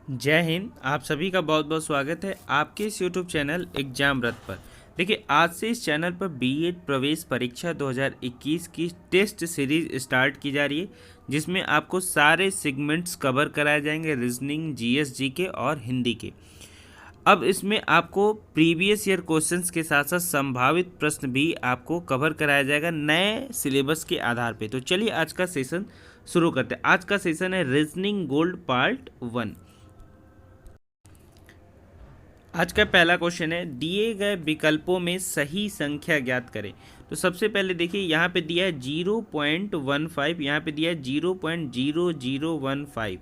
जय हिंद। आप सभी का बहुत बहुत स्वागत है आपके इस यूट्यूब चैनल एग्जाम रथ पर। देखिए, आज से इस चैनल पर बीएड प्रवेश परीक्षा 2021 की टेस्ट सीरीज स्टार्ट की जा रही है, जिसमें आपको सारे सेगमेंट्स कवर कराए जाएंगे, रीजनिंग, जीएस, जीके और हिंदी के। अब इसमें आपको प्रीवियस ईयर क्वेश्चंस के साथ साथ संभावित प्रश्न भी आपको कवर कराया जाएगा नए सिलेबस के आधार पे। तो चलिए आज का सेशन शुरू करते हैं। आज का सेशन है रीजनिंग गोल्ड पार्ट 1। आज का पहला क्वेश्चन है, दिए गए विकल्पों में सही संख्या ज्ञात करें। तो सबसे पहले देखिए, यहाँ पे दिया है 0.15, यहाँ पे दिया है 0.0015।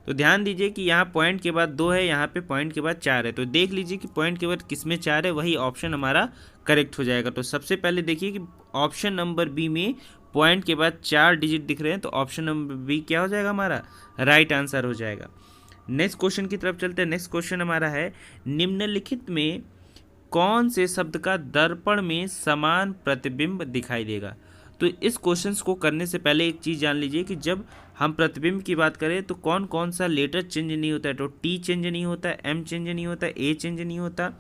तो ध्यान दीजिए कि यहाँ पॉइंट के बाद 2 है, यहाँ पे पॉइंट के बाद 4 है। तो देख लीजिए कि पॉइंट के बाद किस में 4 है, वही ऑप्शन हमारा करेक्ट हो जाएगा। तो सबसे पहले देखिए कि ऑप्शन नंबर बी में पॉइंट के बाद 4 डिजिट दिख रहे हैं, तो ऑप्शन नंबर बी क्या हो जाएगा, हमारा राइट आंसर हो जाएगा। नेक्स्ट क्वेश्चन की तरफ चलते हैं। नेक्स्ट क्वेश्चन हमारा है, निम्नलिखित में कौन से शब्द का दर्पण में समान प्रतिबिंब दिखाई देगा। तो इस क्वेश्चंस को करने से पहले एक चीज़ जान लीजिए कि जब हम प्रतिबिंब की बात करें तो कौन कौन सा लेटर चेंज नहीं होता है। तो टी चेंज नहीं होता है, एम चेंज नहीं होता, ए चेंज नहीं होता,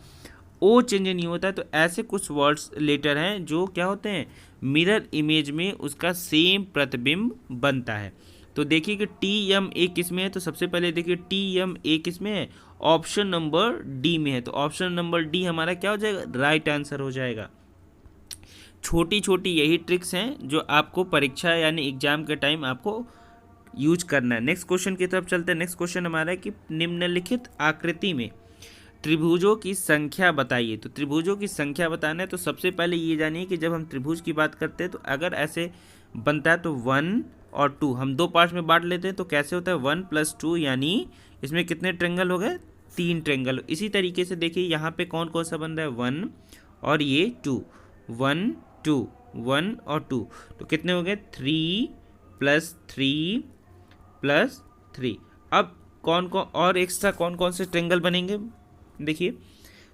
ओ चेंज नहीं होता है। तो ऐसे कुछ वर्ड्स लेटर हैं जो क्या होते हैं, मिरर इमेज में उसका सेम प्रतिबिंब बनता है। तो देखिए कि टी एम ए किस में है। तो सबसे पहले देखिए टी एम ए किस में है, ऑप्शन नंबर डी में है। तो ऑप्शन नंबर डी हमारा क्या हो जाएगा, राइट आंसर हो जाएगा। छोटी छोटी यही ट्रिक्स हैं जो आपको परीक्षा यानी एग्जाम के टाइम आपको यूज करना है। नेक्स्ट क्वेश्चन की तरफ चलते हैं। नेक्स्ट क्वेश्चन हमारा है कि निम्नलिखित आकृति में त्रिभुजों की संख्या बताइए। तो त्रिभुजों की संख्या बताना है तो सबसे पहले ये जानिए कि जब हम त्रिभुज की बात करते हैं तो अगर ऐसे बनता है तो 1 और 2 हम दो पार्ट्स में बांट लेते हैं। तो कैसे होता है, 1 + 2 यानी इसमें कितने ट्रेंगल हो गए, 3 ट्रेंगल। इसी तरीके से देखिए यहाँ पे कौन कौन सा बन रहा है, 1 और ये 2, 1 2, 1 और 2। तो कितने हो गए, 3 + 3 + 3। अब कौन कौन और एक्स्ट्रा कौन कौन से ट्रेंगल बनेंगे देखिए।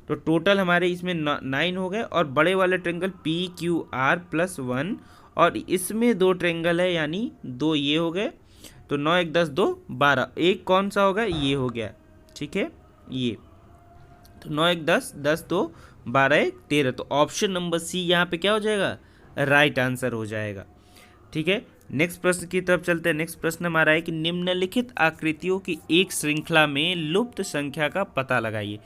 तो टोटल हमारे इसमें 9 हो गए और बड़े वाले ट्रेंगल PQR +1 और इसमें 2 ट्रेंगल है यानी 2 ये हो गए। तो 9 1 10 2 12, एक कौन सा होगा, ये हो गया, ठीक है ये। तो 9 1 10 10 2 12 1 13। तो ऑप्शन नंबर सी यहाँ पे क्या हो जाएगा, राइट आंसर हो जाएगा, ठीक है। नेक्स्ट प्रश्न की तरफ चलते हैं। नेक्स्ट प्रश्न हमारा है कि निम्नलिखित आकृतियों की एक श्रृंखला में लुप्त संख्या का पता लगाइए।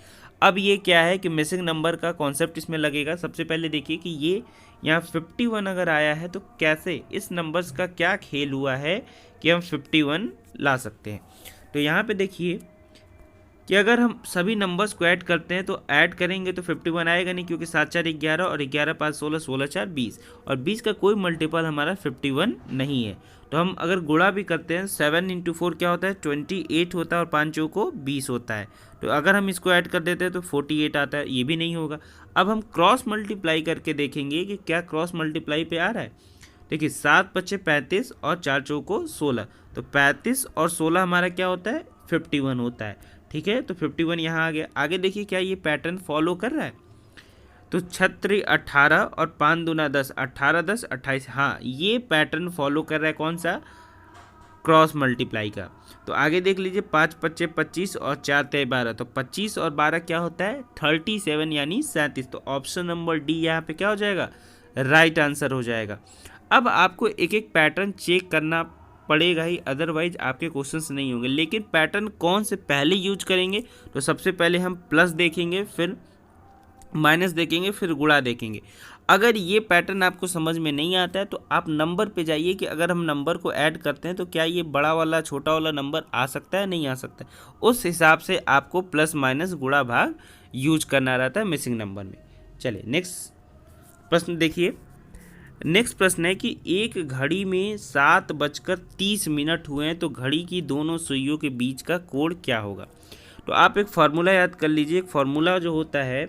अब ये क्या है कि मिसिंग नंबर का कॉन्सेप्ट इसमें लगेगा। सबसे पहले देखिए कि ये यहाँ 51 अगर आया है तो कैसे इस नंबर्स का क्या खेल हुआ है कि हम 51 ला सकते हैं। तो यहाँ पे देखिए कि अगर हम सभी नंबर्स को ऐड करते हैं तो ऐड करेंगे तो 51 आएगा नहीं, क्योंकि 7 4 11 और 11 5 16, 16 4 20 और 20 का कोई मल्टीपल हमारा 51 नहीं है। तो हम अगर गुणा भी करते हैं 7 × 4 क्या होता है, 28 होता है और 5 चौको 20 होता है। तो अगर हम इसको ऐड कर देते हैं तो 48 आता है, ये भी नहीं होगा। अब हम क्रॉस मल्टीप्लाई करके देखेंगे कि क्या क्रॉस मल्टीप्लाई पे आ रहा है। देखिए 7 5 35 और 4 चौको 16, तो 35 और 16 हमारा क्या होता है, 51 होता है, ठीक है। तो 51 यहाँ आ गया। आगे देखिए क्या ये पैटर्न फॉलो कर रहा है। तो 36 18 और 5 दूना 10, 18 10 28, हाँ ये पैटर्न फॉलो कर रहा है कौन सा, क्रॉस मल्टीप्लाई का। तो आगे देख लीजिए 5 5 25 और 4 3 12, तो 25 और 12 क्या होता है, 37 यानी 37। तो ऑप्शन नंबर डी यहाँ पे क्या हो जाएगा, राइट आंसर हो जाएगा। अब आपको एक एक पैटर्न चेक करना पड़ेगा ही, अदरवाइज आपके क्वेश्चंस नहीं होंगे। लेकिन पैटर्न कौन से पहले यूज करेंगे, तो सबसे पहले हम प्लस देखेंगे, फिर माइनस देखेंगे, फिर गुणा देखेंगे। अगर ये पैटर्न आपको समझ में नहीं आता है तो आप नंबर पे जाइए कि अगर हम नंबर को ऐड करते हैं तो क्या ये बड़ा वाला छोटा वाला नंबर आ सकता है, नहीं आ सकता है। उस हिसाब से आपको प्लस माइनस गुणा भाग यूज करना रहता है मिसिंग नंबर में। चलिए नेक्स्ट प्रश्न देखिए। नेक्स्ट प्रश्न है कि एक घड़ी में 7:30 हुए हैं तो घड़ी की दोनों सुइयों के बीच का कोण क्या होगा। तो आप एक फार्मूला याद कर लीजिए। एक फार्मूला जो होता है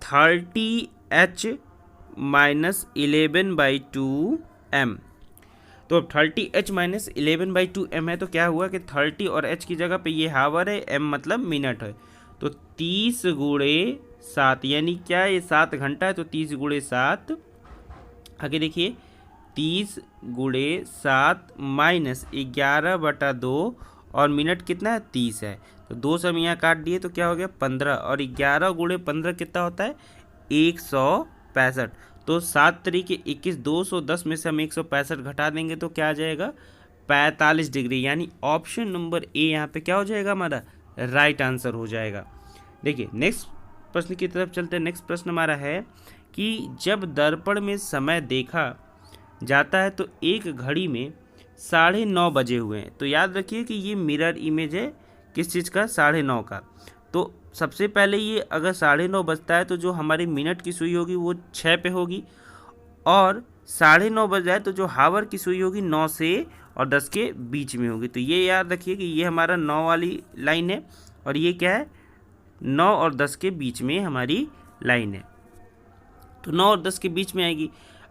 30H - 11/2m। तो 30H - 11/2m है तो क्या हुआ कि 30 और H की जगह पे ये हावर है, m मतलब मिनट है। तो 30 × 7 यानी क्या, ये 7 घंटा है, तो 30 × 7। आगे देखिए 30 × 7 - 11/2 और मिनट कितना है 30 है, तो 2 से हम यहाँ काट दिए तो क्या हो गया 15, और 11 गुणे 15 कितना होता है 165। तो 7 तरीके 21, 210 में से हम 165 घटा देंगे तो क्या आ जाएगा 45 डिग्री, यानी ऑप्शन नंबर ए यहाँ पे क्या हो जाएगा हमारा राइट आंसर हो जाएगा। देखिए नेक्स्ट प्रश्न की तरफ चलते हैं। नेक्स्ट प्रश्न हमारा है कि जब दर्पण में समय देखा जाता है तो एक घड़ी में 9:30 बजे हुए हैं। तो याद रखिए कि ये मिरर इमेज है किस चीज़ का 9:30 का। तो सबसे पहले ये अगर 9:30 बजता है तो जो हमारी मिनट की सुई होगी वो 6 पे होगी, और 9:30 बज जाए तो जो हावर की सुई होगी 9 से और 10 के बीच में होगी। तो ये याद रखिए कि ये हमारा 9 वाली लाइन है और ये क्या है 9 और 10 के बीच में हमारी लाइन है, तो 9 और 10 के बीच में आएगी।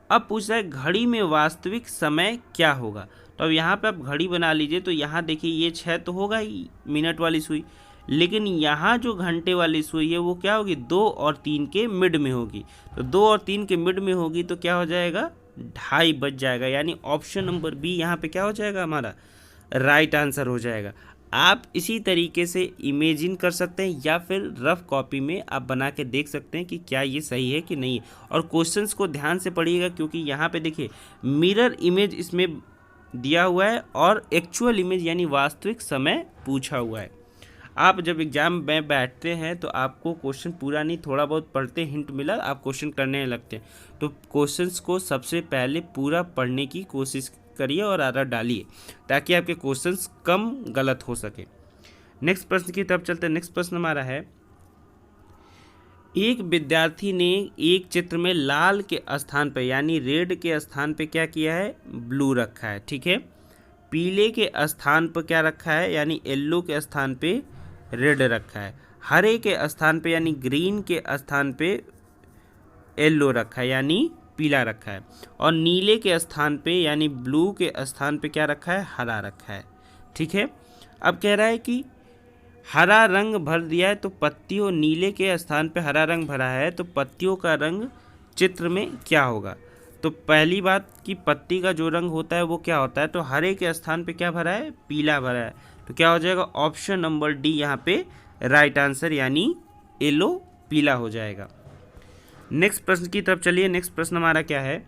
अब पूछ रहा है घड़ी में वास्तविक समय क्या होगा। तो अब यहाँ पे आप घड़ी बना लीजिए, तो यहाँ देखिए ये 6 तो होगा ही मिनट वाली सुई, लेकिन यहाँ जो घंटे वाली सुई है वो क्या होगी 2 और 3 के मिड में होगी। तो 2 और 3 के मिड में होगी तो क्या हो जाएगा 2:30 बज जाएगा, यानी ऑप्शन नंबर बी यहाँ पे क्या हो जाएगा हमारा राइट आंसर हो जाएगा। आप इसी तरीके से इमेजिन कर सकते हैं या फिर रफ कॉपी में आप बना के देख सकते हैं कि क्या ये सही है कि नहीं, और क्वेश्चंस को ध्यान से पढ़िएगा क्योंकि यहाँ पे देखिए मिरर इमेज इसमें दिया हुआ है और एक्चुअल इमेज यानी वास्तविक समय पूछा हुआ है। आप जब एग्जाम में बैठते हैं तो आपको क्वेश्चन पूरा नहीं थोड़ा बहुत पढ़ते हिंट मिला आप क्वेश्चन करने लगते हैं, तो क्वेश्चंस को सबसे पहले पूरा पढ़ने की कोशिश करिए और आदत डालिए ताकि आपके क्वेश्चंस कम गलत हो सके। नेक्स्ट प्रश्न की तरफ चलते हैं। नेक्स्ट प्रश्न हमारा है एक विद्यार्थी ने एक चित्र में लाल के स्थान पर यानी रेड के स्थान पे क्या किया है ब्लू रखा है, ठीक है। पीले के स्थान पर क्या रखा है यानी येलो के स्थान पे रेड रखा है। हरे के स्थान पे यानी ग्रीन के स्थान पे येलो रखा है यानी पीला रखा है, और नीले के स्थान पे यानी ब्लू के स्थान पे क्या रखा है हरा रखा है, ठीक है। अब कह रहा है कि हरा रंग भर दिया है तो पत्तियों नीले के स्थान पे हरा रंग भरा है तो पत्तियों का रंग चित्र में क्या होगा। तो पहली बात कि पत्ती का जो रंग होता है वो क्या होता है, तो हरे के स्थान पे क्या भरा है पीला भरा है, तो क्या हो जाएगा ऑप्शन नंबर डी यहाँ पे राइट आंसर यानी येलो पीला हो जाएगा। नेक्स्ट प्रश्न की तरफ चलिए। नेक्स्ट प्रश्न हमारा क्या है,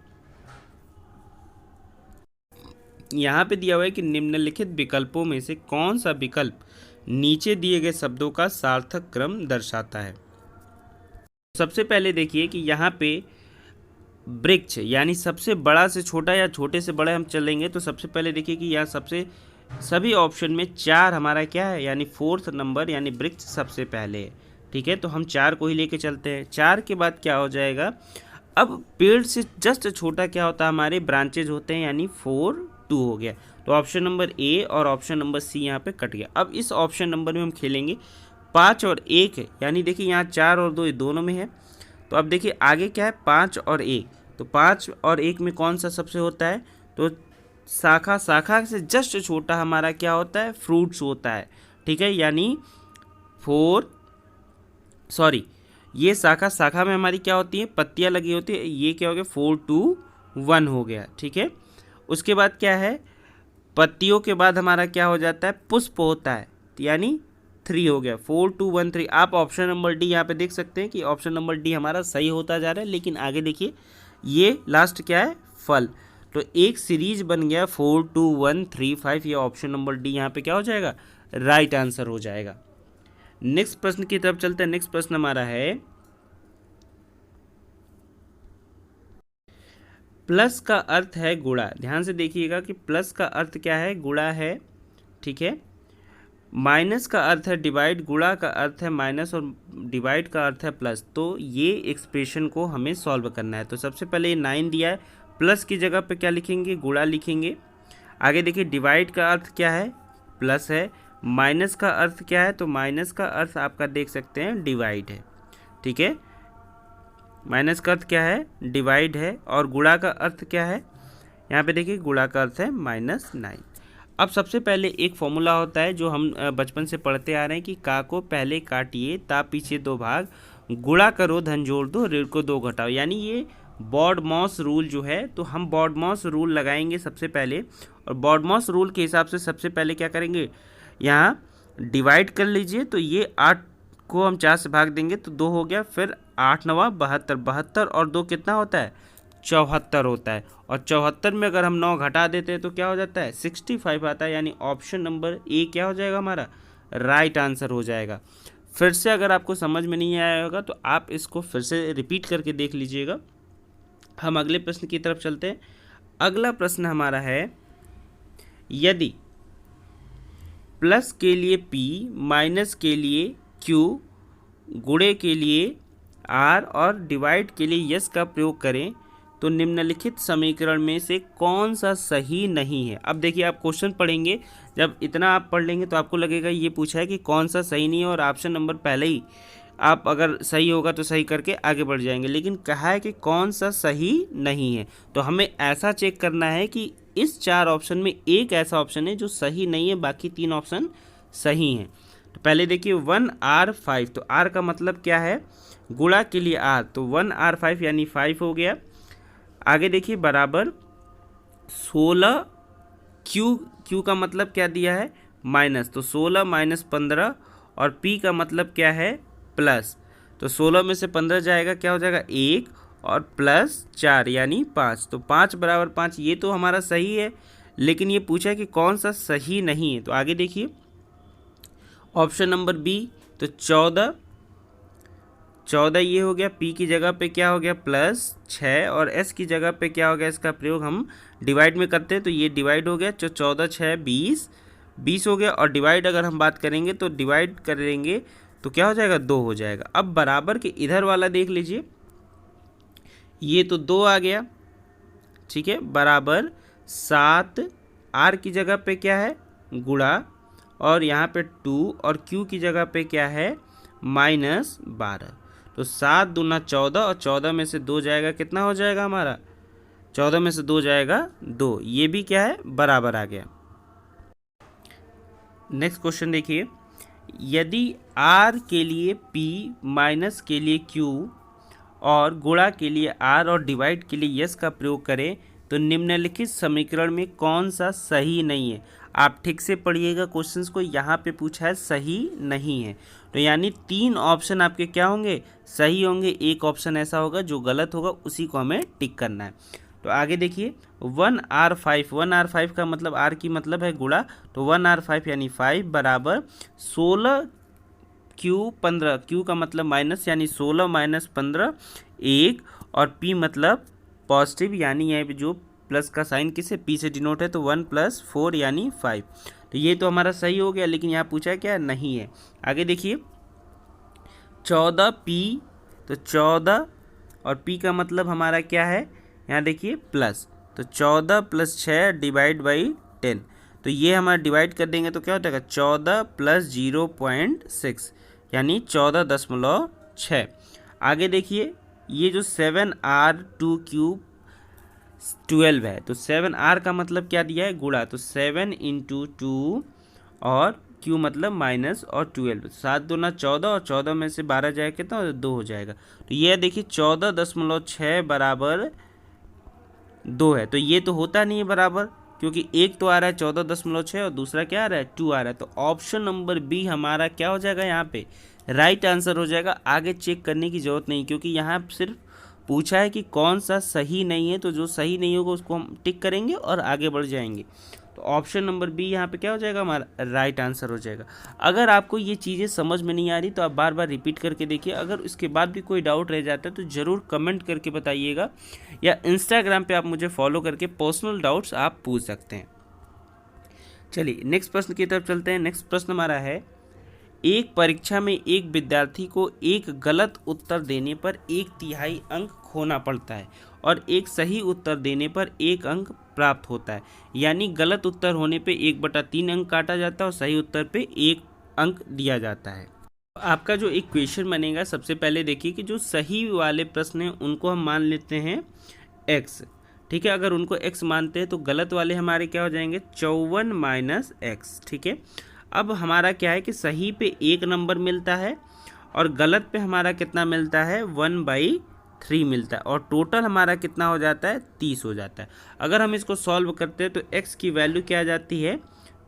यहाँ पे दिया हुआ है कि निम्नलिखित विकल्पों में से कौन सा विकल्प नीचे दिए गए शब्दों का सार्थक क्रम दर्शाता है। सबसे पहले देखिए कि यहाँ पे वृक्ष यानी सबसे बड़ा से छोटा या छोटे से बड़ा हम चलेंगे, तो सबसे पहले देखिए कि यहाँ सभी ऑप्शन में 4 हमारा क्या है यानी 4th नंबर यानी वृक्ष सबसे पहले है, ठीक है। तो हम 4 को ही लेके चलते हैं। 4 के बाद क्या हो जाएगा, अब पेड़ से जस्ट छोटा क्या होता है हमारे ब्रांचेज होते हैं यानी 4 2 हो गया, तो ऑप्शन नंबर ए और ऑप्शन नंबर सी यहाँ पे कट गया। अब इस ऑप्शन नंबर में हम खेलेंगे 5 और 1 यानी देखिए यहाँ 4 और 2 ये दोनों में है, तो अब देखिए आगे क्या है 5 और 1, तो 5 और 1 में कौन सा सबसे होता है, तो शाखा से जस्ट छोटा हमारा क्या होता है फ्रूट्स होता है, ठीक है। यानी ये शाखा में हमारी क्या होती है पत्तियां लगी होती है, ये क्या हो गया 4 2 1 हो गया, ठीक है। उसके बाद क्या है पत्तियों के बाद हमारा क्या हो जाता है पुष्प होता है, यानी 3 हो गया 4 2 1 3। आप ऑप्शन नंबर डी यहाँ पे देख सकते हैं कि ऑप्शन नंबर डी हमारा सही होता जा रहा है, लेकिन आगे देखिए ये लास्ट क्या है फल, तो एक सीरीज बन गया 4 2 1 3 5, ये ऑप्शन नंबर डी यहाँ पे क्या हो जाएगा राइट आंसर हो जाएगा। नेक्स्ट प्रश्न की तरफ चलते हैं। नेक्स्ट प्रश्न हमारा है प्लस का अर्थ है गुणा। ध्यान से देखिएगा कि प्लस का अर्थ क्या है गुणा है, ठीक है। माइनस का अर्थ है डिवाइड, गुणा का अर्थ है माइनस और डिवाइड का अर्थ है प्लस। तो ये एक्सप्रेशन को हमें सॉल्व करना है। तो सबसे पहले ये 9 दिया है, प्लस की जगह पे क्या लिखेंगे गुणा लिखेंगे। आगे देखिए डिवाइड का अर्थ क्या है प्लस है, माइनस का अर्थ क्या है, तो माइनस का अर्थ आपका देख सकते हैं डिवाइड है, ठीक है। माइनस का अर्थ क्या है डिवाइड है, और गुणा का अर्थ क्या है यहाँ पे देखिए गुणा का अर्थ है -9। अब सबसे पहले एक फॉर्मूला होता है जो हम बचपन से पढ़ते आ रहे हैं कि का को पहले काटिए ता पीछे 2 भाग, गुणा करो धन जोड़ दो ऋण को 2 घटाओ, यानी ये बॉडमॉस रूल जो है, तो हम बॉडमॉस रूल लगाएंगे सबसे पहले, और बॉडमॉस रूल के हिसाब से सबसे पहले क्या करेंगे यहाँ डिवाइड कर लीजिए, तो ये 8 को हम 4 से भाग देंगे तो 2 हो गया, फिर 8 9 72, 72 और 2 कितना होता है 74 होता है, और 74 में अगर हम 9 घटा देते हैं तो क्या हो जाता है 65 आता है, यानी ऑप्शन नंबर ए क्या हो जाएगा हमारा राइट आंसर हो जाएगा। फिर से अगर आपको समझ में नहीं आया होगा तो आप इसको फिर से रिपीट करके देख लीजिएगा। हम अगले प्रश्न की तरफ चलते हैं। अगला प्रश्न हमारा है, यदि प्लस के लिए p, माइनस के लिए q, गुणे के लिए r और डिवाइड के लिए यस का प्रयोग करें तो निम्नलिखित समीकरण में से कौन सा सही नहीं है। अब देखिए, आप क्वेश्चन पढ़ेंगे, जब इतना आप पढ़ लेंगे तो आपको लगेगा ये पूछा है कि कौन सा सही नहीं है, और ऑप्शन नंबर पहले ही आप अगर सही होगा तो सही करके आगे बढ़ जाएंगे, लेकिन कहा है कि कौन सा सही नहीं है। तो हमें ऐसा चेक करना है कि इस 4 ऑप्शन में एक ऐसा ऑप्शन है जो सही नहीं है, बाकी 3 ऑप्शन सही हैं। तो पहले देखिए 1R5, तो R का मतलब क्या है गुणा के लिए R, तो 1R5 यानी 5 हो गया। आगे देखिए बराबर 16 Q का मतलब क्या दिया है माइनस, तो 16 माइनस 15, और P का मतलब क्या है प्लस, तो 16 में से 15 जाएगा क्या हो जाएगा 1 और प्लस 4 यानी 5, तो 5 बराबर 5, ये तो हमारा सही है, लेकिन ये पूछा है कि कौन सा सही नहीं है। तो आगे देखिए ऑप्शन नंबर बी, तो 14 ये हो गया, P की जगह पे क्या हो गया प्लस 6, और S की जगह पे क्या हो गया, इसका प्रयोग हम डिवाइड में करते हैं तो ये डिवाइड हो गया, 14 6 20 हो गया, और डिवाइड अगर हम बात करेंगे तो डिवाइड करेंगे तो क्या हो जाएगा 2 हो जाएगा। अब बराबर के इधर वाला देख लीजिए, ये तो 2 आ गया, ठीक है, बराबर 7, R की जगह पे क्या है गुणा, और यहाँ पे 2, और Q की जगह पे क्या है -12, तो 7 दूना 14, और 14 में से 2 जाएगा कितना हो जाएगा हमारा 14 में से 2 जाएगा 2, ये भी क्या है बराबर आ गया। नेक्स्ट क्वेश्चन देखिए, यदि R के लिए P, माइनस के लिए Q और गुणा के लिए R और डिवाइड के लिए यस का प्रयोग करें तो निम्नलिखित समीकरण में कौन सा सही नहीं है। आप ठीक से पढ़िएगा क्वेश्चंस को, यहाँ पे पूछा है सही नहीं है, तो यानी 3 ऑप्शन आपके क्या होंगे सही होंगे, एक ऑप्शन ऐसा होगा जो गलत होगा, उसी को हमें टिक करना है। तो आगे देखिए 1R5 का मतलब R की मतलब है गुणा, तो 1R5 यानी 5 बराबर 16 Q15, Q का मतलब माइनस यानी 16 माइनस 15 1, और P मतलब पॉजिटिव यानी यहाँ पे जो प्लस का साइन किसे P से डिनोट है, तो 1 + 4 यानी 5, तो ये तो हमारा सही हो गया, लेकिन यहाँ पूछा है क्या नहीं है। आगे देखिए 14P, तो 14 और P का मतलब हमारा क्या है यहाँ देखिए प्लस, तो 14 + 6 डिवाइड बाई 10, तो ये हमारा डिवाइड कर देंगे तो क्या हो जाएगा 14 + 0.6 यानी 14.6। आगे देखिए ये जो 7R2Q 12 है, तो 7R का मतलब क्या दिया है गुणा, तो 7 × 2 और Q मतलब माइनस और 12, 7 दूना 14, और 14 में से 12 जाएगा कितना 2 हो जाएगा, तो ये देखिए 14.6 बराबर 2 है, तो ये तो होता नहीं है बराबर, क्योंकि एक तो आ रहा है 14.6 और दूसरा क्या आ रहा है 2 आ रहा है, तो ऑप्शन नंबर बी हमारा क्या हो जाएगा यहाँ पे राइट आंसर हो जाएगा। आगे चेक करने की जरूरत नहीं, क्योंकि यहाँ सिर्फ पूछा है कि कौन सा सही नहीं है, तो जो सही नहीं होगा उसको हम टिक करेंगे और आगे बढ़ जाएंगे, तो ऑप्शन नंबर बी यहाँ पे क्या हो जाएगा हमारा राइट आंसर हो जाएगा। अगर आपको ये चीज़ें समझ में नहीं आ रही तो आप बार बार रिपीट करके देखिए, अगर उसके बाद भी कोई डाउट रह जाता है तो ज़रूर कमेंट करके बताइएगा, या इंस्टाग्राम पे आप मुझे फॉलो करके पर्सनल डाउट्स आप पूछ सकते हैं। चलिए नेक्स्ट प्रश्न की तरफ चलते हैं। नेक्स्ट प्रश्न हमारा है, एक परीक्षा में एक विद्यार्थी को एक गलत उत्तर देने पर 1/3 अंक खोना पड़ता है और एक सही उत्तर देने पर 1 अंक प्राप्त होता है, यानी गलत उत्तर होने पे 1/3 अंक काटा जाता है और सही उत्तर पे 1 अंक दिया जाता है। आपका जो एक क्वेश्चन बनेगा, सबसे पहले देखिए कि जो सही वाले प्रश्न हैं उनको हम मान लेते हैं x, ठीक है। अगर उनको x मानते हैं तो गलत वाले हमारे क्या हो जाएंगे 54 - x, ठीक है। अब हमारा क्या है कि सही पे 1 नंबर मिलता है और गलत पे हमारा कितना मिलता है 1/3 मिलता है, और टोटल हमारा कितना हो जाता है 30 हो जाता है। अगर हम इसको सॉल्व करते हैं तो x की वैल्यू क्या आ जाती है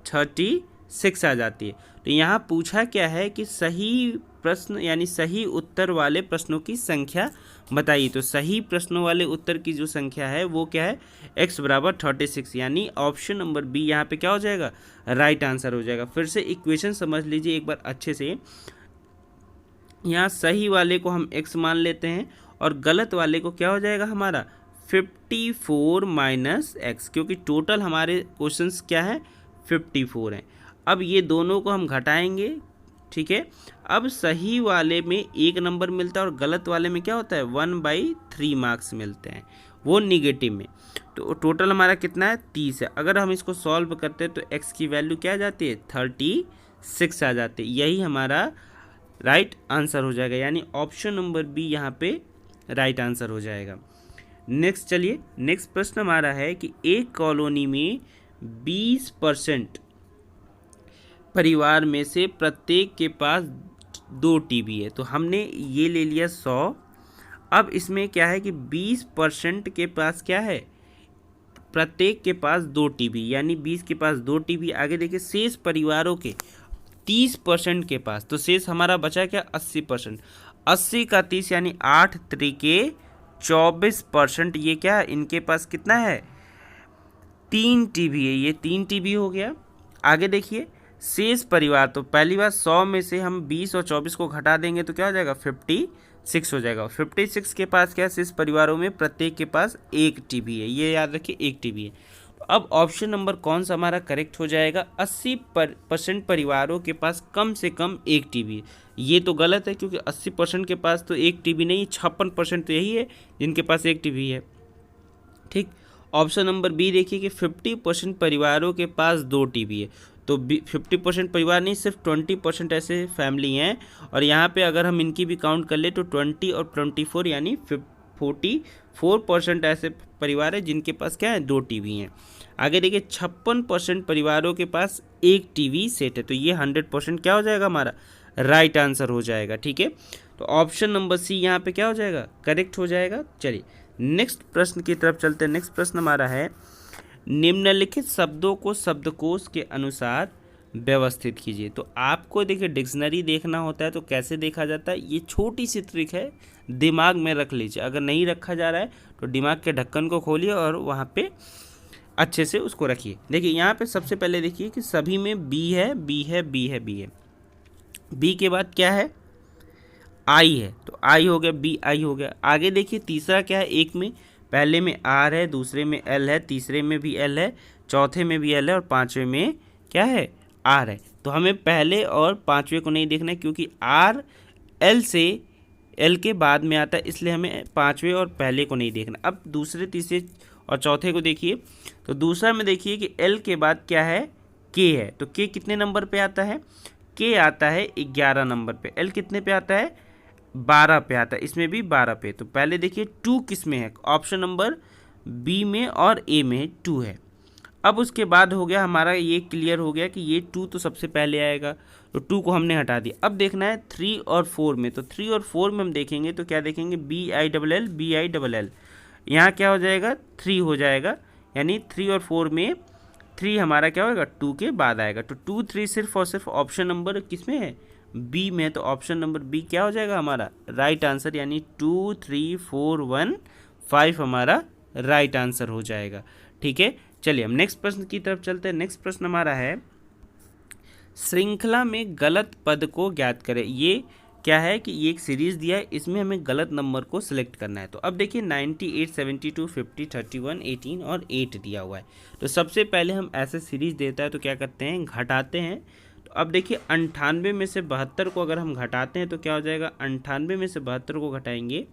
36, 6 आ जाती है। तो यहाँ पूछा क्या है कि सही प्रश्न यानी सही उत्तर वाले प्रश्नों की संख्या बताइए। तो सही प्रश्नों वाले उत्तर की जो संख्या है वो क्या है, x बराबर 36, यानी ऑप्शन नंबर बी यहाँ पे क्या हो जाएगा, राइट आंसर हो जाएगा। फिर से इक्वेशन समझ लीजिए एक बार अच्छे से। यहाँ सही वाले को हम x मान लेते हैं और गलत वाले को क्या हो जाएगा हमारा 54 माइनस एक्स, क्योंकि टोटल हमारे क्वेश्चंस क्या है 54 हैं। अब ये दोनों को हम घटाएंगे, ठीक है। अब सही वाले में 1 नंबर मिलता है और गलत वाले में क्या होता है 1/3 मार्क्स मिलते हैं, वो निगेटिव में। तो टोटल हमारा कितना है 30 है। अगर हम इसको सॉल्व करते हैं तो x की वैल्यू क्या आ जाती है 36 आ जाती है। यही हमारा राइट आंसर हो जाएगा, यानी ऑप्शन नंबर बी यहाँ पे राइट आंसर हो जाएगा। नेक्स्ट चलिए, नेक्स्ट प्रश्न हमारा है कि एक कॉलोनी में 20% परिवार में से प्रत्येक के पास 2 टीवी है। तो हमने ये ले लिया 100। अब इसमें क्या है कि 20% के पास क्या है, प्रत्येक के पास 2 टीवी, यानी 20 के पास 2 टीवी। आगे देखिए शेष परिवारों के 30% के पास, तो शेष हमारा बचा क्या 80%। 80 का 30 यानी 8 त्रिके 24%। ये क्या है, इनके पास कितना है 3 टीवी है, ये 3 टीवी हो गया। आगे देखिए शेष परिवार, तो पहली बार 100 में से हम 20 और 24 को घटा देंगे तो क्या हो जाएगा 56 हो जाएगा। 56 के पास क्या है, शेष परिवारों में प्रत्येक के पास 1 टीवी है, ये याद रखिए 1 टीवी है। अब ऑप्शन नंबर कौन सा हमारा करेक्ट हो जाएगा, 80% परिवारों के पास कम से कम 1 टीवी है। ये तो गलत है क्योंकि 80% के पास तो 1 टीवी नहीं, 56% तो यही है जिनके पास 1 टीवी है, ठीक। ऑप्शन नंबर बी देखिए कि 50% परिवारों के पास 2 टीवी है। तो 50% परिवार नहीं, सिर्फ 20% ऐसे फैमिली हैं, और यहाँ पे अगर हम इनकी भी काउंट कर ले तो 20 और 24 यानी 44% ऐसे परिवार है जिनके पास क्या है 2 टीवी हैं। आगे देखिए 56% परिवारों के पास 1 टीवी सेट है। तो ये 100% क्या हो जाएगा हमारा राइट आंसर हो जाएगा, ठीक है। तो ऑप्शन नंबर सी यहाँ पे क्या हो जाएगा करेक्ट हो जाएगा। चलिए नेक्स्ट प्रश्न की तरफ चलते हैं। नेक्स्ट प्रश्न हमारा है निम्नलिखित शब्दों को शब्दकोश के अनुसार व्यवस्थित कीजिए। तो आपको देखिए डिक्शनरी देखना होता है तो कैसे देखा जाता है, ये छोटी सी ट्रिक है, दिमाग में रख लीजिए। अगर नहीं रखा जा रहा है तो दिमाग के ढक्कन को खोलिए और वहाँ पे अच्छे से उसको रखिए। देखिए यहाँ पे सबसे पहले देखिए कि सभी में बी है, बी है, बी है, बी है। बी के बाद क्या है आई है, तो आई हो गया, बी आई हो गया। आगे देखिए तीसरा क्या है, एक में पहले में आर है, दूसरे में एल है, तीसरे में भी एल है, चौथे में भी एल है और पाँचवें में क्या है आर है। तो हमें पहले और पाँचवें को नहीं देखना है क्योंकि आर एल से एल के बाद में आता है, इसलिए हमें पाँचवें और पहले को नहीं देखना। अब दूसरे तीसरे और चौथे को देखिए, तो दूसरा में देखिए कि एल के बाद क्या है के है। तो के कितने नंबर पे आता है, के आता है 11 नंबर पे। एल कितने पे आता है 12 पे आता है, इसमें भी 12 पे। तो पहले देखिए 2 किस में है, ऑप्शन नंबर बी में और ए में 2 है। अब उसके बाद हो गया हमारा ये क्लियर हो गया कि ये 2 तो सबसे पहले आएगा, तो 2 को हमने हटा दिया। अब देखना है 3 और 4 में, तो 3 और 4 में हम देखेंगे तो क्या देखेंगे B I double L, B I double L. यहाँ क्या हो जाएगा 3 हो जाएगा, यानी 3 और 4 में 3 हमारा क्या होगा 2 के बाद आएगा। तो 2 3 सिर्फ और सिर्फ ऑप्शन नंबर किस में है बी में, तो ऑप्शन नंबर बी क्या हो जाएगा हमारा राइट आंसर, यानी 2 3 4 1 5 हमारा राइट आंसर हो जाएगा, ठीक है। चलिए हम नेक्स्ट प्रश्न की तरफ चलते हैं। नेक्स्ट प्रश्न हमारा है श्रृंखला में गलत पद को ज्ञात करें। ये क्या है कि ये एक सीरीज दिया है, इसमें हमें गलत नंबर को सिलेक्ट करना है। तो अब देखिए 98 72 50 31 18 और 8 दिया हुआ है। तो सबसे पहले हम ऐसे सीरीज देता है तो क्या करते हैं घटाते हैं। तो अब देखिए 98 में से 72 को अगर हम घटाते हैं तो क्या हो जाएगा, 98 में से 72 को घटाएंगे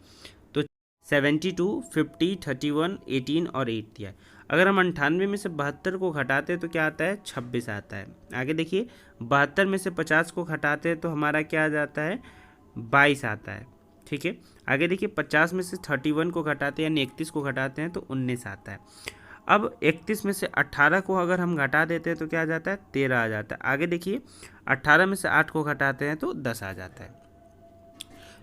तो 72 50 31 18 और 8 दिया है। अगर हम 98 में से 72 को घटाते हैं तो क्या आता है 26 आता है। आगे देखिए 72 में से 50 को घटाते हैं तो हमारा क्या आ जाता है 22 आता है, ठीक है। आगे देखिए 50 में से 31 को घटाते हैं यानी 31 को घटाते हैं तो 19 आता है। अब 31 में से 18 को अगर हम घटा देते हैं तो क्या आ जाता है 13 आ जाता है। आगे देखिए 18 में से 8 को घटाते हैं तो 10 आ जाता है।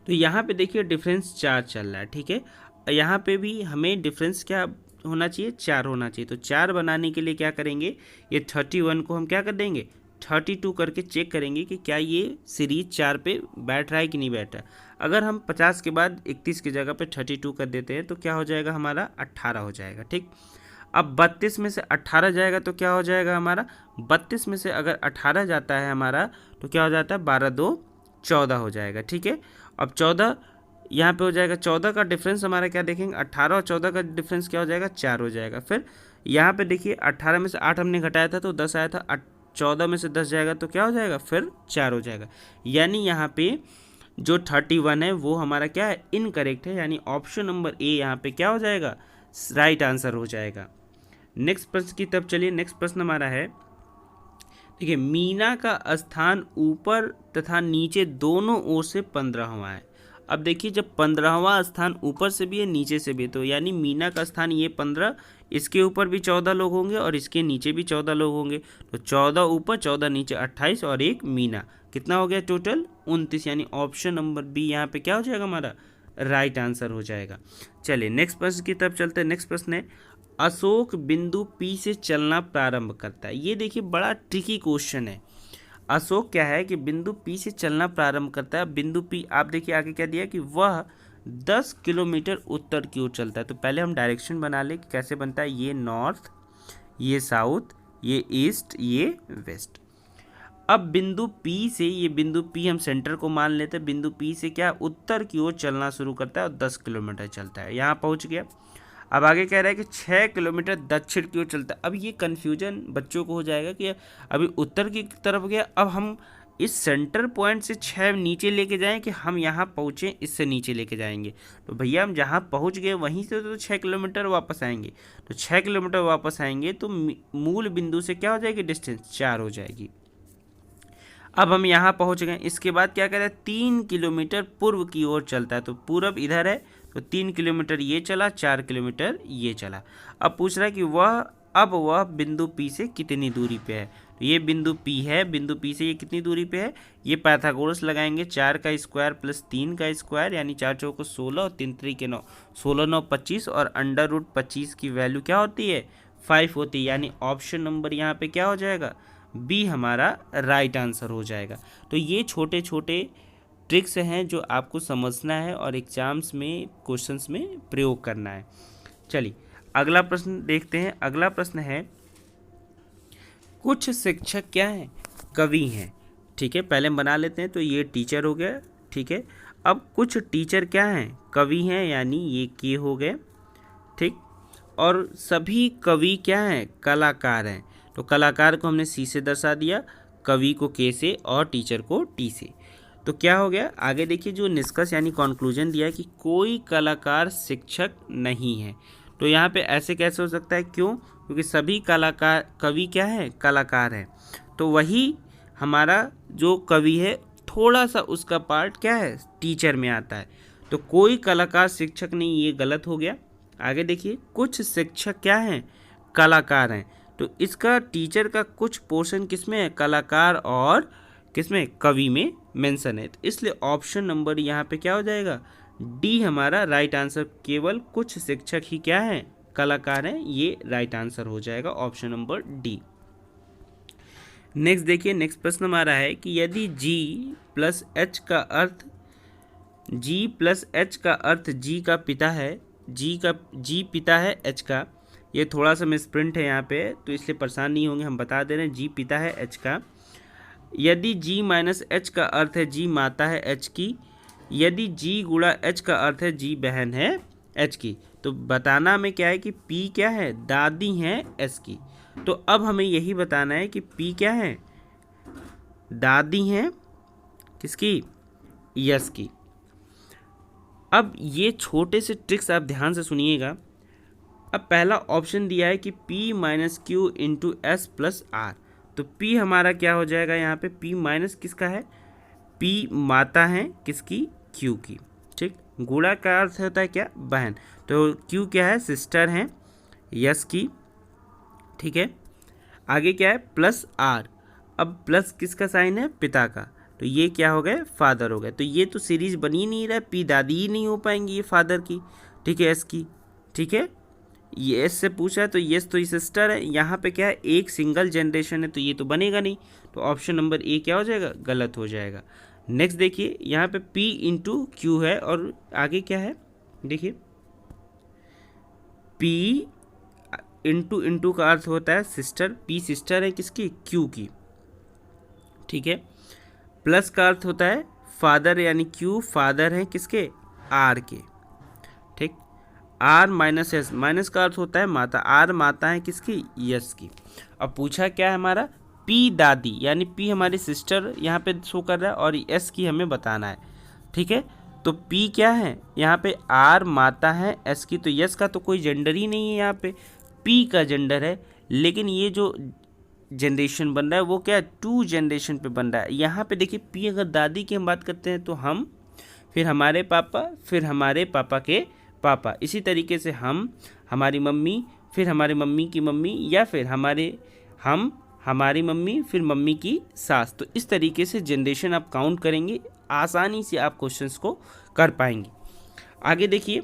तो यहाँ पे देखिए डिफरेंस 4 चल रहा है, ठीक है। यहाँ पे भी हमें डिफरेंस क्या होना चाहिए 4 होना चाहिए। तो 4 बनाने के लिए क्या करेंगे, ये 31 को हम क्या कर देंगे 32 करके चेक करेंगे कि क्या ये सीरीज 4 पे बैठ रहा है कि नहीं बैठ रहा है। अगर हम 50 के बाद 31 की जगह पे 32 कर देते हैं तो क्या हो जाएगा हमारा 18 हो जाएगा। ठीक, अब 32 में से 18 जाएगा तो क्या हो जाएगा हमारा 32 में से अगर 18 जाता है हमारा तो क्या हो जाता है 12 2 14 हो जाएगा। ठीक है, अब 14 यहाँ पे हो जाएगा, 14 का डिफरेंस हमारा क्या देखेंगे 18 और 14 का डिफरेंस क्या हो जाएगा 4 हो जाएगा। फिर यहाँ पे देखिए 18 में से 8 हमने घटाया था तो 10 आया था, 14 में से 10 जाएगा तो क्या हो जाएगा फिर 4 हो जाएगा। यानी यहाँ पे जो 31 है वो हमारा क्या है इनकरेक्ट है, यानी ऑप्शन नंबर ए यहाँ पे क्या हो जाएगा राइट आंसर हो जाएगा। नेक्स्ट प्रश्न की तरफ चलिए। नेक्स्ट प्रश्न हमारा है, देखिए मीना का स्थान ऊपर तथा नीचे दोनों ओर से 15वां है। अब देखिए जब 15वां स्थान ऊपर से भी है नीचे से भी, तो यानी मीना का स्थान ये 15, इसके ऊपर भी 14 लोग होंगे और इसके नीचे भी 14 लोग होंगे, तो 14 ऊपर 14 नीचे 28 और एक मीना, कितना हो गया टोटल 29, यानी ऑप्शन नंबर बी यहाँ पे क्या हो जाएगा हमारा राइट आंसर हो जाएगा। चलिए नेक्स्ट प्रश्न की तरफ चलते हैं। नेक्स्ट प्रश्न है, अशोक बिंदु पी से चलना प्रारंभ करता है। ये देखिए बड़ा ट्रिकी क्वेश्चन है। अशोक क्या है कि बिंदु पी से चलना प्रारंभ करता है। बिंदु पी आप देखिए आगे क्या दिया कि वह 10 किलोमीटर उत्तर की ओर चलता है। तो पहले हम डायरेक्शन बना ले कि कैसे बनता है, ये नॉर्थ, ये साउथ, ये ईस्ट, ये वेस्ट। अब बिंदु पी से, ये बिंदु पी हम सेंटर को मान लेते हैं, बिंदु पी से क्या उत्तर की ओर चलना शुरू करता है और 10 किलोमीटर चलता है, यहाँ पहुँच गया। अब आगे कह रहा है कि 6 किलोमीटर दक्षिण की ओर चलता है। अब ये कन्फ्यूजन बच्चों को हो जाएगा कि अभी उत्तर की तरफ गया, अब हम इस सेंटर पॉइंट से 6 नीचे लेके जाएं कि हम यहाँ पहुँचें इससे नीचे लेके जाएंगे। तो भैया हम जहाँ पहुँच गए वहीं से तो 6 किलोमीटर वापस आएंगे, तो 6 किलोमीटर वापस आएंगे तो मूल बिंदु से क्या हो जाएगी डिस्टेंस 4 हो जाएगी। अब हम यहाँ पहुँच गए, इसके बाद क्या कह रहा है 3 किलोमीटर पूर्व की ओर चलता है। तो पूर्व इधर है तो 3 किलोमीटर ये चला, 4 किलोमीटर ये चला। अब पूछ रहा है कि वह बिंदु पी से कितनी दूरी पे है। तो ये बिंदु पी है, बिंदु पी से ये कितनी दूरी पे है, ये पाइथागोरस लगाएंगे, 4 का स्क्वायर प्लस 3 का स्क्वायर यानी 4 चौको 16 और 3 3 9, 16 9 25 और अंडर रूट 25 की वैल्यू क्या होती है 5 होती है, यानी ऑप्शन नंबर यहाँ पे क्या हो जाएगा बी हमारा राइट आंसर हो जाएगा। तो ये छोटे छोटे ट्रिक्स हैं जो आपको समझना है और एग्जाम्स में क्वेश्चंस में प्रयोग करना है। चलिए अगला प्रश्न देखते हैं। अगला प्रश्न है, कुछ शिक्षक क्या हैं कवि हैं। ठीक है, पहले हम बना लेते हैं। तो ये टीचर हो गया, ठीक है। अब कुछ टीचर क्या हैं कवि हैं, यानी ये के हो गए, ठीक। और सभी कवि क्या हैं कलाकार हैं। तो कलाकार को हमने सी से दर्शा दिया, कवि को के से और टीचर को टी से। तो क्या हो गया आगे देखिए, जो निष्कर्ष यानी कंक्लूजन दिया कि कोई कलाकार शिक्षक नहीं है। तो यहाँ पे ऐसे कैसे हो सकता है, क्यों, क्योंकि सभी कलाकार कवि क्या है कलाकार है। तो वही हमारा जो कवि है थोड़ा सा उसका पार्ट क्या है टीचर में आता है। तो कोई कलाकार शिक्षक नहीं, ये गलत हो गया। आगे देखिए, कुछ शिक्षक क्या हैं कलाकार हैं। तो इसका टीचर का कुछ पोर्शन किसमें है कलाकार और किसमें कवि में मेंशन है। तो इसलिए ऑप्शन नंबर यहाँ पे क्या हो जाएगा डी हमारा राइट आंसर। केवल कुछ शिक्षक ही क्या हैं कलाकार हैं, ये राइट आंसर हो जाएगा ऑप्शन नंबर डी। नेक्स्ट देखिए, नेक्स्ट प्रश्न हमारा है कि यदि G प्लस H का अर्थ G का पिता है, G पिता है H का। ये थोड़ा सा मिसप्रिंट है यहाँ पे, तो इसलिए परेशान नहीं होंगे, हम बता दे रहे हैं G पिता है H का। यदि G माइनस H का अर्थ है G माता है H की, यदि G गुणा H का अर्थ है G बहन है H की। तो बताना में क्या है कि P क्या है दादी हैं S की। तो अब हमें यही बताना है कि P क्या है दादी हैं किसकी यस की। अब ये छोटे से ट्रिक्स आप ध्यान से सुनिएगा। अब पहला ऑप्शन दिया है कि P minus Q into S plus R. तो P हमारा क्या हो जाएगा यहाँ पे, P माइनस किसका है P माता है किसकी Q की, ठीक। गुणा का अर्थ होता है क्या बहन, तो Q क्या है सिस्टर हैं यस की, ठीक है। आगे क्या है प्लस आर। अब प्लस किसका साइन है पिता का, तो ये क्या हो गए फादर हो गए। तो ये तो सीरीज बनी नहीं रहा, P दादी ही नहीं हो पाएंगी ये फादर की, ठीक है एस की, ठीक है। ये एस से पूछा है तो यस तो ये सिस्टर है, यहाँ पे क्या है एक सिंगल जनरेशन है तो ये तो बनेगा नहीं। तो ऑप्शन नंबर ए क्या हो जाएगा, गलत हो जाएगा। नेक्स्ट देखिए यहाँ पे P इंटू क्यू है और आगे क्या है, देखिए P इंटू इंटू का अर्थ होता है सिस्टर, P सिस्टर है किसकी, Q की, ठीक है। प्लस का अर्थ होता है फादर, यानी Q फादर है किसके, R के, ठीक। R माइनस एस, माइनस का अर्थ होता है माता, R माता है किसकी, यस की। अब पूछा क्या है हमारा, P दादी, यानी P हमारी सिस्टर यहाँ पे शो कर रहा है और S की हमें बताना है, ठीक है। तो P क्या है यहाँ पे, R माता है, S की, तो यस का तो कोई जेंडर ही नहीं है यहाँ पे, P का जेंडर है। लेकिन ये जो जनरेशन बन रहा है वो क्या है, 2 जनरेशन पे बन रहा है। यहाँ पे देखिए P अगर दादी की हम बात करते हैं तो हम, फिर हमारे पापा, फिर हमारे पापा के पापा, इसी तरीके से हम, हमारी मम्मी, फिर हमारे मम्मी की मम्मी, या फिर हमारी मम्मी, फिर मम्मी की सास। तो इस तरीके से जनरेशन आप काउंट करेंगे, आसानी से आप क्वेश्चंस को कर पाएंगे। आगे देखिए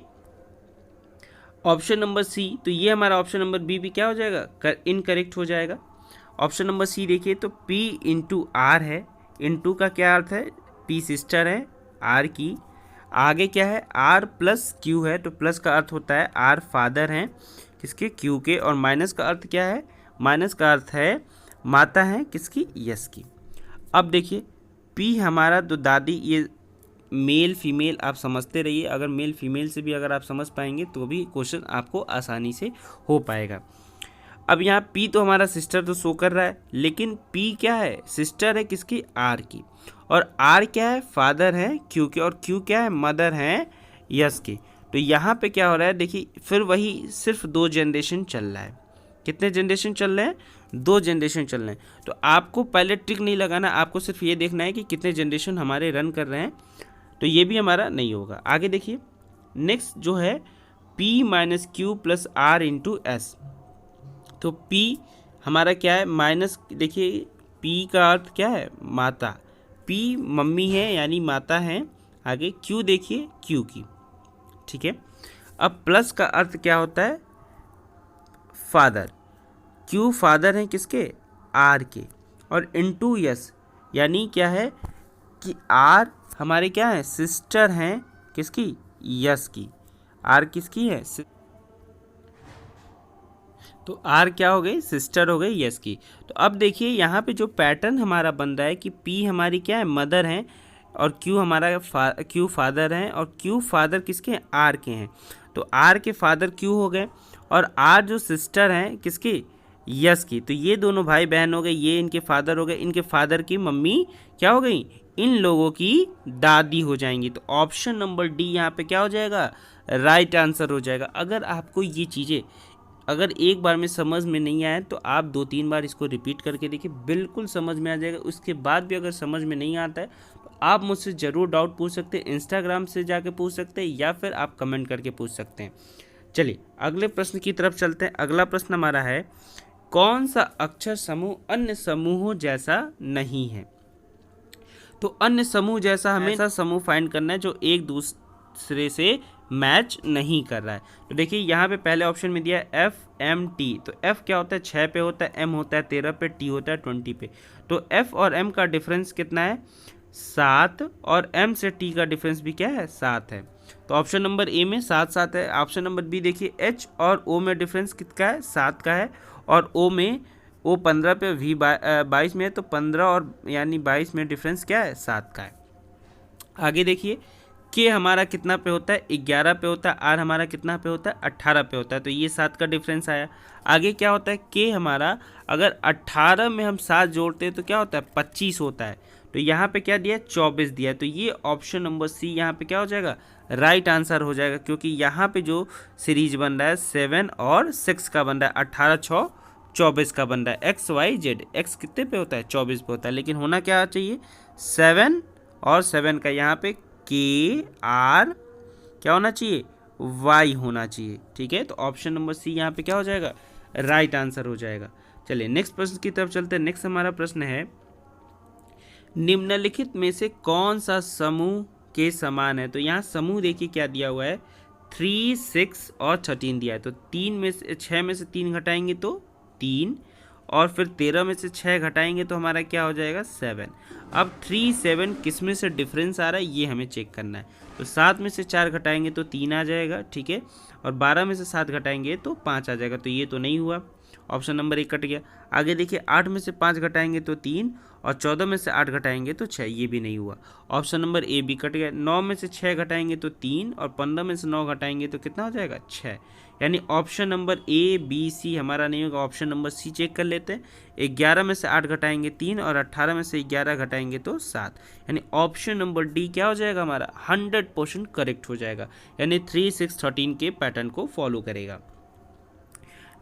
ऑप्शन नंबर सी, तो ये हमारा ऑप्शन नंबर बी भी क्या हो जाएगा, इनकरेक्ट हो जाएगा। ऑप्शन नंबर सी देखिए तो P इंटू आर है, इंटू का क्या अर्थ है, P सिस्टर है R की, आगे क्या है R प्लस Q है, तो प्लस का अर्थ होता है R फादर हैं किसके, Q के, और माइनस का अर्थ क्या है, माइनस का अर्थ है माता है किसकी, यस की। अब देखिए P हमारा तो दादी, ये मेल फीमेल आप समझते रहिए, अगर मेल फीमेल से भी अगर आप समझ पाएंगे तो भी क्वेश्चन आपको आसानी से हो पाएगा। अब यहाँ P तो हमारा सिस्टर तो शो कर रहा है, लेकिन P क्या है, सिस्टर है किसकी, R की, और R क्या है, फादर है Q के, और Q क्या है, मदर है यस की। तो यहाँ पे क्या हो रहा है, देखिए फिर वही सिर्फ 2 जनरेशन चल रहा है। कितने जनरेशन चल रहे हैं, 2 जनरेशन चल रहे हैं। तो आपको पहले ट्रिक नहीं लगाना, आपको सिर्फ ये देखना है कि कितने जनरेशन हमारे रन कर रहे हैं, तो ये भी हमारा नहीं होगा। आगे देखिए नेक्स्ट जो है P minus Q plus R into S, तो P हमारा क्या है, माइनस, देखिए P का अर्थ क्या है, माता, P मम्मी है यानी माता है, आगे Q देखिए Q की, ठीक है। अब प्लस का अर्थ क्या होता है, फादर, Q फादर है किसके, R के, और इंटू यस, यानी क्या है कि R हमारे क्या है, सिस्टर हैं किसकी, यस की, R किसकी है, तो R क्या हो गई, सिस्टर हो गई यस की। तो अब देखिए यहाँ पे जो पैटर्न हमारा बन रहा है कि P हमारी क्या है, मदर है, और Q हमारा Q फादर है, और Q फादर किसके हैं, R के हैं। तो R के फादर Q हो गए, और R जो सिस्टर हैं किसकी, यस की। तो ये दोनों भाई बहन हो गए, ये इनके फादर हो गए, इनके फादर की मम्मी क्या हो गई, इन लोगों की दादी हो जाएंगी। तो ऑप्शन नंबर डी यहाँ पे क्या हो जाएगा, राइट आंसर हो जाएगा। अगर आपको ये चीज़ें अगर एक बार में समझ में नहीं आए तो आप 2-3 बार इसको रिपीट करके देखिए, बिल्कुल समझ में आ जाएगा। उसके बाद भी अगर समझ में नहीं आता है तो आप मुझसे ज़रूर डाउट पूछ सकते हैं, इंस्टाग्राम से जाके पूछ सकते हैं, या फिर आप कमेंट करके पूछ सकते हैं। चलिए अगले प्रश्न की तरफ चलते हैं। अगला प्रश्न हमारा है, कौन सा अक्षर समूह अन्य समूहों जैसा नहीं है। तो अन्य समूह जैसा हमें ऐसा समूह फाइंड करना है जो एक दूसरे से मैच नहीं कर रहा है। तो देखिए यहाँ पे पहले ऑप्शन में दिया है FMT, तो F क्या होता है, 6 पे होता है, M होता है 13 पे, T होता है 20 पे। तो F और M का डिफरेंस कितना है, 7, और M से T का डिफरेंस भी क्या है, 7 है। तो ऑप्शन नंबर ए में 7 है। ऑप्शन नंबर बी देखिए, H और O में डिफरेंस कितना है, 7 का है, और O में O 15 पे, V 22 में है, तो 15 और यानी 22 में डिफरेंस क्या है, 7 का है। आगे देखिए के हमारा कितना पे होता है, 11 पे होता है, आर हमारा कितना पे होता है, 18 पे होता है, तो ये 7 का डिफरेंस आया। आगे क्या होता है, के हमारा अगर 18 में हम 7 जोड़ते हैं तो क्या होता है, 25 होता है। तो यहाँ पे क्या दिया है, 24 दिया है। तो ये ऑप्शन नंबर सी यहाँ पे क्या हो जाएगा, राइट आंसर हो जाएगा, क्योंकि यहाँ पे जो सीरीज बन रहा है 7 और 6 का बन रहा है, 18 6 24 का बन रहा है। एक्स वाई जेड, एक्स कितने पे होता है, 24 पे होता है, लेकिन होना क्या चाहिए, 7 और 7 का यहाँ पे के आर क्या होना चाहिए, वाई होना चाहिए, ठीक है। तो ऑप्शन नंबर सी यहाँ पे क्या हो जाएगा, राइट आंसर हो जाएगा। चलिए नेक्स्ट प्रश्न की तरफ चलते हैं। नेक्स्ट हमारा प्रश्न है, निम्नलिखित में से कौन सा समूह के समान है। तो यहाँ समूह देखिए क्या दिया हुआ है, 3, 6 और 13 दिया है। तो 6 में से 3 घटाएंगे तो 3, और फिर 13 में से 6 घटाएंगे तो हमारा क्या हो जाएगा 7। अब 3 7 किस में से डिफरेंस आ रहा है ये हमें चेक करना है। तो 7 में से 4 घटाएंगे तो 3 आ जाएगा, ठीक है, और 12 में से 7 घटाएंगे तो 5 आ जाएगा, तो ये तो नहीं हुआ, ऑप्शन नंबर 1 कट गया। आगे देखिए 8 में से 5 घटाएंगे तो 3 और 14 में से 8 घटाएंगे तो 6, ये भी नहीं हुआ, ऑप्शन नंबर ए भी कट गया। 9 में से 6 घटाएंगे तो 3 और 15 में से 9 घटाएंगे तो कितना हो जाएगा 6, यानी option number A B C हमारा नहीं होगा, ऑप्शन नंबर सी चेक कर लेते हैं। 11 में से 8 घटाएंगे 3 और 18 में से 11 घटाएंगे तो 7, यानी ऑप्शन नंबर डी क्या हो जाएगा हमारा 100% करेक्ट हो जाएगा, यानी 3 6 13 के पैटर्न को फॉलो करेगा।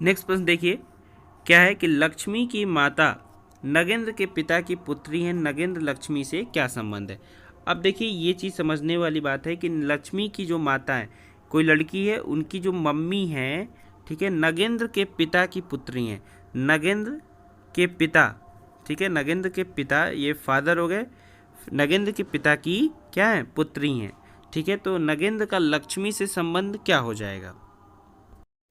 नेक्स्ट प्रश्न देखिए क्या है कि लक्ष्मी की माता नगेंद्र के पिता की पुत्री है, नगेंद्र लक्ष्मी से क्या संबंध है। अब देखिए ये चीज़ समझने वाली बात है कि लक्ष्मी की जो माता है कोई लड़की है, उनकी जो मम्मी है, ठीक है, नगेंद्र के पिता की पुत्री हैं, नगेंद्र के पिता, ठीक है, नगेंद्र के पिता ये फादर हो गए, नगेंद्र के पिता की क्या है पुत्री हैं, ठीक है, तो नगेंद्र का लक्ष्मी से संबंध क्या हो जाएगा,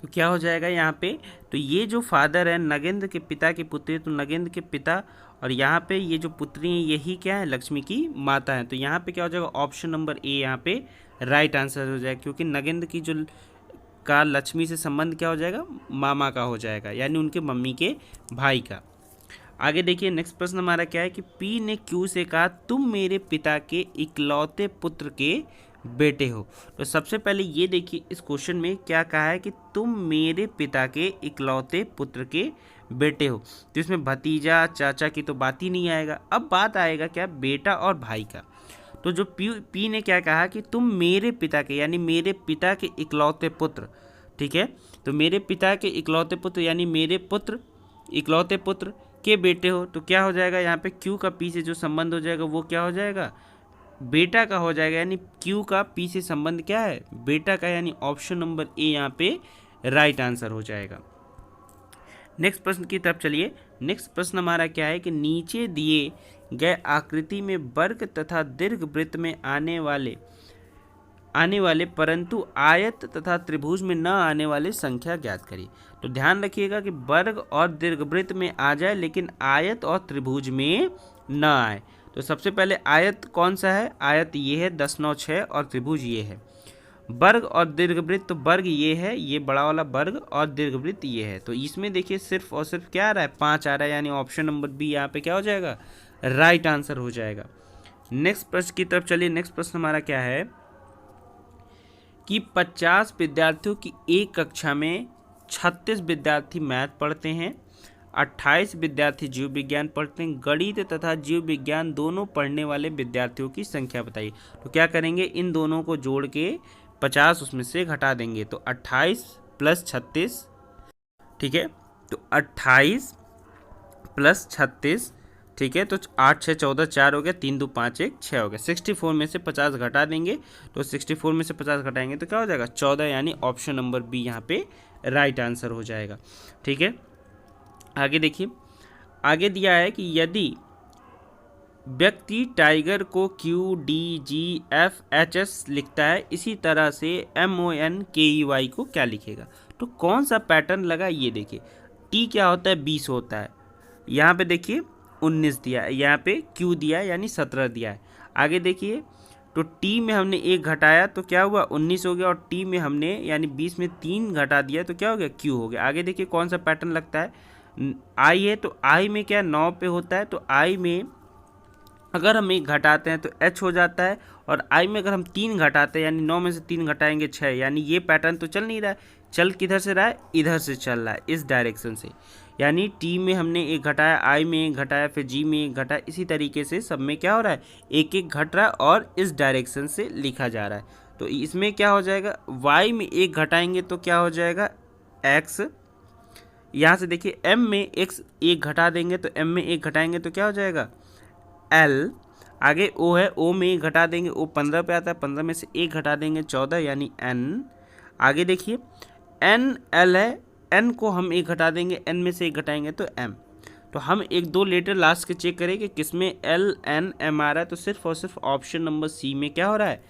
तो क्या हो जाएगा यहाँ पे, तो ये जो फादर है नगेंद्र के पिता की पुत्री, तो नगेंद्र के पिता और यहाँ पे ये जो पुत्री है यही क्या है लक्ष्मी की माता है, तो यहाँ पे क्या हो जाएगा ऑप्शन नंबर ए यहाँ पे राइट आंसर हो जाएगा, क्योंकि नगेंद्र की जो का लक्ष्मी से संबंध क्या हो जाएगा मामा का हो जाएगा, यानी उनके मम्मी के भाई का। आगे देखिए नेक्स्ट प्रश्न हमारा क्या है कि पी ने क्यू से कहा तुम मेरे पिता के इकलौते पुत्र के बेटे हो। तो सबसे पहले ये देखिए इस क्वेश्चन में क्या कहा है कि तुम मेरे पिता के इकलौते पुत्र के बेटे हो, तो इसमें भतीजा चाचा की तो बात ही नहीं आएगा। अब बात आएगा क्या बेटा और भाई का, तो जो पी ने क्या कहा कि तुम मेरे पिता के यानी मेरे पिता के इकलौते पुत्र, ठीक है, तो मेरे पिता के इकलौते पुत्र यानी मेरे पुत्र इकलौते पुत्र के बेटे हो, तो क्या हो जाएगा यहाँ पे क्यू का पी से जो संबंध हो जाएगा वो क्या हो जाएगा बेटा का हो जाएगा, यानी क्यू का पी से संबंध क्या है बेटा का, यानी ऑप्शन नंबर ए यहाँ पे राइट आंसर हो जाएगा। नेक्स्ट प्रश्न की तरफ चलिए। नेक्स्ट प्रश्न हमारा क्या है कि नीचे दिए गए आकृति में वर्ग तथा दीर्घ वृत्त में आने वाले परंतु आयत तथा त्रिभुज में न आने वाले संख्या ज्ञात करिए। तो ध्यान रखिएगा कि वर्ग और दीर्घवृत्त में आ जाए लेकिन आयत और त्रिभुज में न आए। तो सबसे पहले आयत कौन सा है, आयत ये है 10 9 6 और त्रिभुज ये है। वर्ग और दीर्घवृत्त, तो वर्ग ये है, ये बड़ा वाला वर्ग, और दीर्घवृत्त ये है। तो इसमें देखिए सिर्फ और सिर्फ क्या आ रहा है 5 आ रहा है, यानी ऑप्शन नंबर बी यहाँ पे क्या हो जाएगा राइट आंसर हो जाएगा। नेक्स्ट प्रश्न की तरफ चलिए। नेक्स्ट प्रश्न हमारा क्या है कि 50 विद्यार्थियों की एक कक्षा में 36 विद्यार्थी मैथ पढ़ते हैं, 28 विद्यार्थी जीव विज्ञान पढ़ते हैं, गणित तथा जीव विज्ञान दोनों पढ़ने वाले विद्यार्थियों की संख्या बताइए। तो क्या करेंगे इन दोनों को जोड़ के 50 उसमें से घटा देंगे, तो 28 प्लस 36, ठीक है, तो 28 प्लस 36, ठीक है, तो 8 6 14 4 हो गया, 3 2 5 1 6 हो गया। 64 में से 50 घटा देंगे, तो 64 में से 50 घटाएंगे तो क्या हो जाएगा 14, यानी ऑप्शन नंबर बी यहाँ पे राइट आंसर हो जाएगा, ठीक है। आगे देखिए, आगे दिया है कि यदि व्यक्ति टाइगर को QDGFHS लिखता है इसी तरह से MONKEY को क्या लिखेगा। तो कौन सा पैटर्न लगा ये देखिए, T क्या होता है 20 होता है, यहाँ पे देखिए 19 दिया है, यहाँ पे Q दिया है यानी 17 दिया है। आगे देखिए तो T में हमने 1 घटाया तो क्या हुआ 19 हो गया, और T में हमने यानी 20 में 3 घटा दिया तो क्या हो गया Q हो गया। आगे देखिए कौन सा पैटर्न लगता है, I है तो I में क्या 9 पे होता है, तो I में अगर हम 1 घटाते हैं तो H हो जाता है, और I में अगर हम 3 घटाते हैं यानी 9 में से 3 घटाएंगे 6, यानी ये पैटर्न तो चल नहीं रहा है, चल किधर से रहा है इधर से चल रहा है, इस डायरेक्शन से, यानी T में हमने 1 घटाया, I में 1 घटाया, फिर G में 1 घटाया, इसी तरीके से सब में क्या हो रहा है एक एक घट रहा है और इस डायरेक्शन से लिखा जा रहा है। तो इसमें क्या हो जाएगा Y में 1 घटाएंगे तो क्या हो जाएगा X, यहाँ से देखिए M में X 1 घटा देंगे तो M में 1 घटाएंगे तो क्या हो जाएगा L, आगे O है O में 1 घटा देंगे, O 15 पे आता है, 15 में से 1 घटा देंगे 14 यानी N। आगे देखिए N L है, N को हम 1 घटा देंगे, N में से 1 घटाएंगे तो M। तो हम 1 2 लेटर लास्ट के चेक करें कि किसमें L N M आ रहा है, तो सिर्फ और सिर्फ ऑप्शन नंबर सी में क्या हो रहा है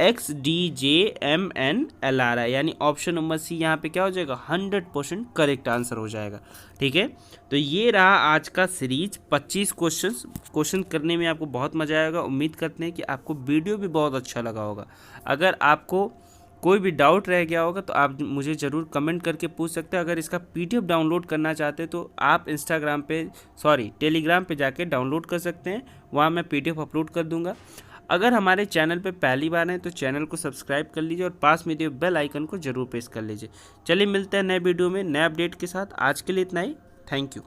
XDJMNLR है, यानी ऑप्शन नंबर सी यहाँ पे क्या हो जाएगा, 100% करेक्ट आंसर हो जाएगा। ठीक है, तो ये रहा आज का सीरीज 25 क्वेश्चन करने में आपको बहुत मज़ा आएगा। उम्मीद करते हैं कि आपको वीडियो भी बहुत अच्छा लगा होगा। अगर आपको कोई भी डाउट रह गया होगा तो आप मुझे ज़रूर कमेंट करके पूछ सकते हैं। अगर इसका PDF डाउनलोड करना चाहते हैं तो आप टेलीग्राम पे जाके डाउनलोड कर सकते हैं, वहाँ मैं PDF अपलोड कर दूँगा। अगर हमारे चैनल पे पहली बार हैं तो चैनल को सब्सक्राइब कर लीजिए और पास में दिए बेल आइकन को ज़रूर प्रेस कर लीजिए। चलिए मिलते हैं नए वीडियो में नए अपडेट के साथ। आज के लिए इतना ही, थैंक यू।